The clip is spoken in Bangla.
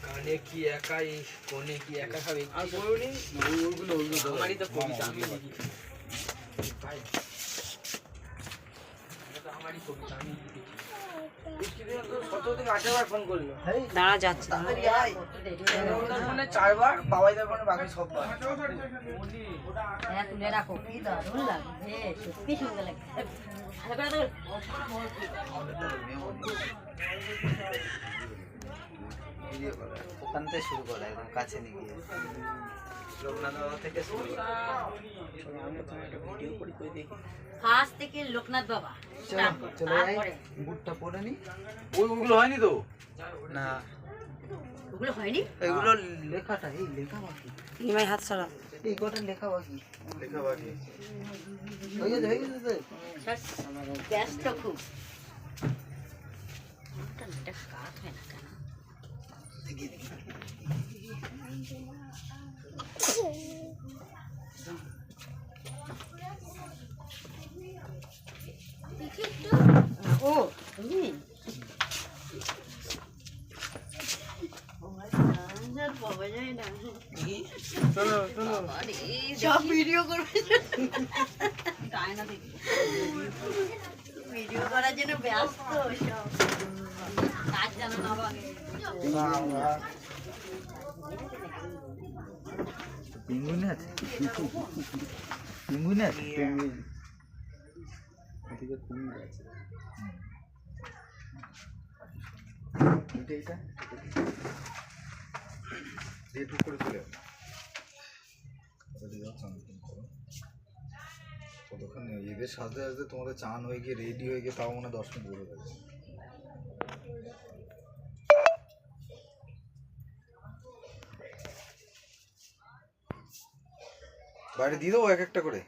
কানে কি একাই কোনে কি একা খাবে আর বলুনি ওগুলো আমারই তো কবিতা আমি লিখেছি ভাই এটা আমারই কবিতা আমি লিখেছি দাঁড়া যাচ্ছে চারবার বাবাই ফোনে বাকি সববার তুলে রাখো কি দারুণ লাগছে সত্যি সুন্দর লাগছে ওখান থেকে শুরু করা একদম কাছে নিয়ে গিয়ে লোকনাথ বাবা থেকে শুরু ফার্স্ট থেকে লোকনাথ বাবা চলে যাই বুটটা পরে নি ওইগুলো হয়নি তো না ওগুলো হয়নি এগুলো লেখাটা এই লেখা বাকি নিমাই হাত সরা এই কটা লেখা বাকি হয়ে গেছে ব্যস্ত খুব এটা কাজ হয় না কেন ও তুমি সব ভিডিও করবে ভিডিও করার জন্য ব্যস্ত সব কাজ জানো না বাগে পেঙ্গুইন আছে পেঙ্গুইন আছে পেঙ্গুইন এদিকে পেঙ্গুইন আছে এটা একটু করে চলে কতক্ষণ এদের সাথে সাথে তোমাদের চান হয়ে গিয়ে রেডি হয়ে গিয়ে তাও মনে হয় 10 মিনিট ঘুরে গেছে বাইরে দিয়ে দেবো এক একটা করে